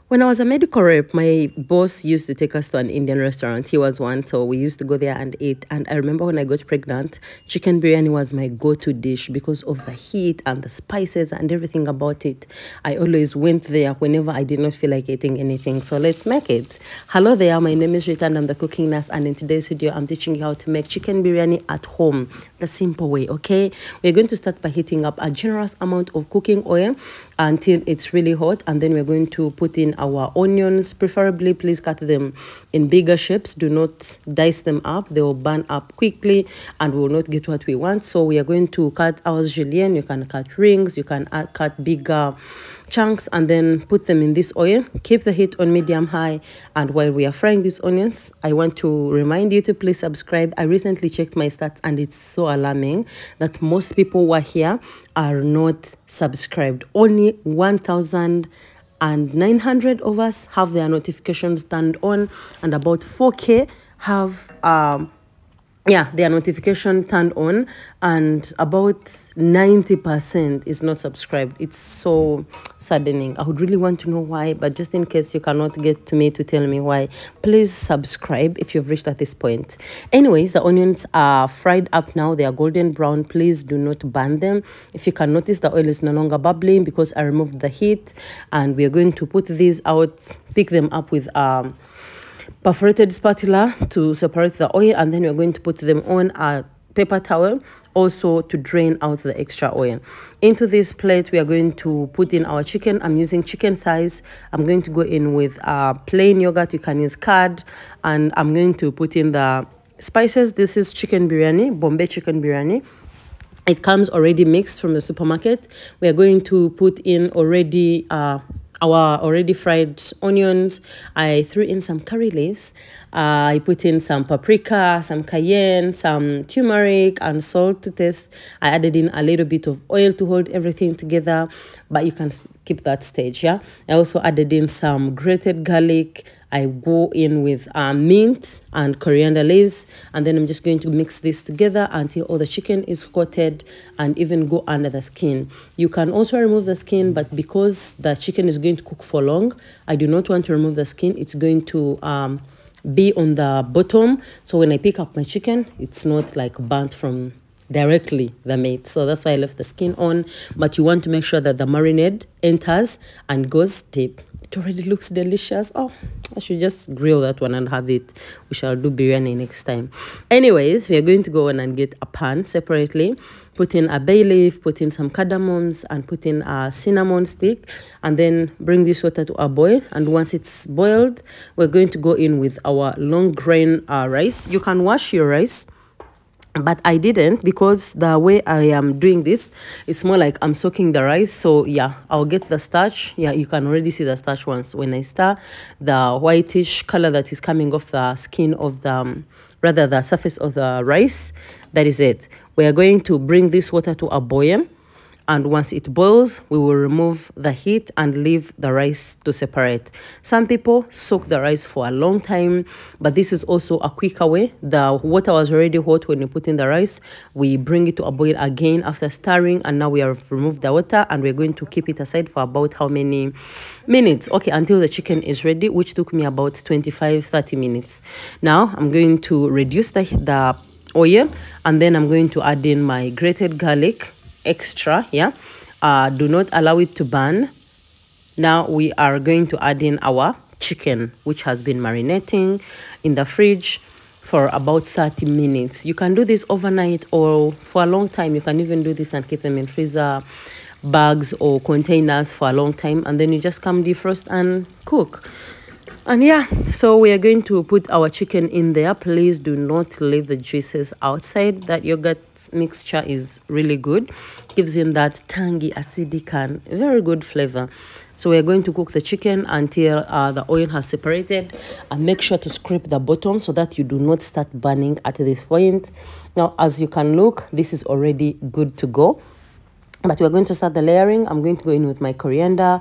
When I was a medical rep, my boss used to take us to an Indian restaurant. He was one, so we used to go there and eat. And I remember when I got pregnant, chicken biryani was my go-to dish because of the heat and the spices and everything about it. I always went there whenever I did not feel like eating anything. So let's make it. Hello there, my name is Rita and I'm the cooking nurse. And in today's video, I'm teaching you how to make chicken biryani at home, the simple way, okay? We're going to start by heating up a generous amount of cooking oil until it's really hot, and then we're going to put in our onions. Preferably, please cut them in bigger shapes. Do not dice them up. They will burn up quickly and we will not get what we want. So we are going to cut ours julienne. You can cut rings, you can cut bigger chunks, and then put them in this oil. Keep the heat on medium high, and while we are frying these onions, I want to remind you to please subscribe. I recently checked my stats and it's so alarming that most people who are here are not subscribed. Only 1,900 of us have their notifications turned on, and about 4K have their notification turned on, and about 90% is not subscribed. It's so saddening. I would really want to know why, but just in case you cannot get to me to tell me why, please subscribe if you've reached at this point. Anyways, the onions are fried up now. They are golden brown. Please do not burn them. If you can notice, the oil is no longer bubbling because I removed the heat, and we are going to put these out, pick them up with perforated spatula to separate the oil, and then we're going to put them on a paper towel also to drain out the extra oil. Into this plate, we are going to put in our chicken. I'm using chicken thighs. I'm going to go in with plain yogurt. You can use curd, and I'm going to put in the spices. This is chicken biryani, Bombay chicken biryani. It comes already mixed from the supermarket. We are going to put in already our already fried onions. I threw in some curry leaves. I put in some paprika, some cayenne, some turmeric, and salt to taste. I added in a little bit of oil to hold everything together, but you can keep that stage, yeah? I also added in some grated garlic. I go in with mint and coriander leaves, and then I'm just going to mix this together until all the chicken is coated and even go under the skin. You can also remove the skin, but because the chicken is going to cook for long, I do not want to remove the skin. It's going to be on the bottom, so when I pick up my chicken, it's not like burnt from directly the meat. So that's why I left the skin on, but you want to make sure that the marinade enters and goes deep. It already looks delicious. Oh, I should just grill that one and have it. We shall do biryani next time. Anyways, we are going to go on and get a pan separately. Put in a bay leaf, put in some cardamoms, and put in a cinnamon stick, and then bring this water to a boil. And once it's boiled, we're going to go in with our long grain rice. You can wash your rice, but I didn't, because the way I am doing this, it's more like I'm soaking the rice. So yeah, I'll get the starch. Yeah, you can already see the starch once when I stir. The whitish color that is coming off the skin of the, rather the surface of the rice, that is it. We are going to bring this water to a boil, and once it boils, we will remove the heat and leave the rice to separate. Some people soak the rice for a long time, but this is also a quicker way. The water was already hot when you put in the rice. We bring it to a boil again after stirring, and now we have removed the water, and we're going to keep it aside for about how many minutes? Okay, until the chicken is ready, which took me about 25-30 minutes. Now I'm going to reduce the oil, and then I'm going to add in my grated garlic extra. Do not allow it to burn. Now we are going to add in our chicken, which has been marinating in the fridge for about 30 minutes. You can do this overnight or for a long time. You can even do this and keep them in freezer bags or containers for a long time, and then you just come defrost and cook. And yeah, so we are going to put our chicken in there. Please do not leave the juices outside. That yogurt mixture is really good, gives in that tangy, acidic, and very good flavor. So we're going to cook the chicken until the oil has separated, and make sure to scrape the bottom so that you do not start burning at this point. Now, as you can look, this is already good to go, but we're going to start the layering. I'm going to go in with my coriander,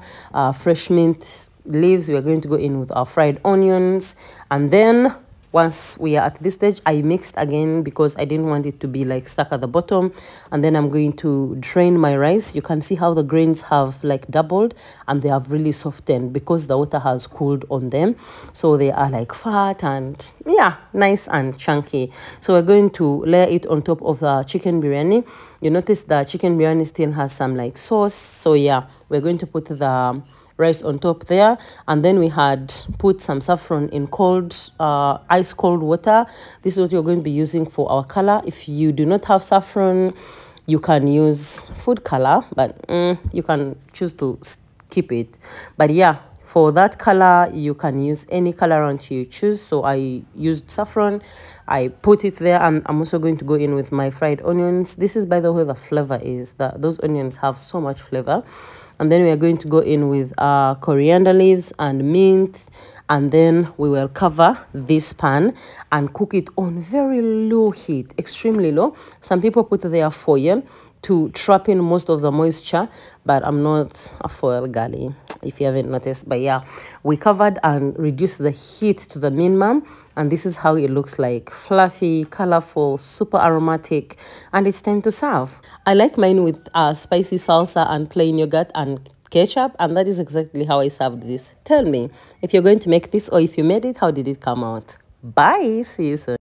fresh mint leaves. We're going to go in with our fried onions, and then once we are at this stage, I mixed again because I didn't want it to be like stuck at the bottom. And then I'm going to drain my rice. You can see how the grains have like doubled and they have really softened because the water has cooled on them. So they are like fat and yeah, nice and chunky. So we're going to layer it on top of the chicken biryani. You notice the chicken biryani still has some like sauce. So yeah, we're going to put the rice on top there, and then we had put some saffron in cold ice cold water. This is what you're going to be using for our color. If you do not have saffron, you can use food color, but you can choose to keep it. But yeah, for that color you can use any colorant you choose. So I used saffron, I put it there, and I'm also going to go in with my fried onions. This is, by the way, the flavor is that those onions have so much flavor. And then we are going to go in with coriander leaves and mint, and then we will cover this pan and cook it on very low heat, extremely low. Some people put their foil to trap in most of the moisture, but I'm not a foil girly, if you haven't noticed. But yeah, we covered and reduced the heat to the minimum, and this is how it looks like: fluffy, colorful, super aromatic, and it's time to serve. I like mine with spicy salsa and plain yogurt and ketchup, and that is exactly how I served this. Tell me if you're going to make this, or if you made it, how did it come out? Bye, see you soon.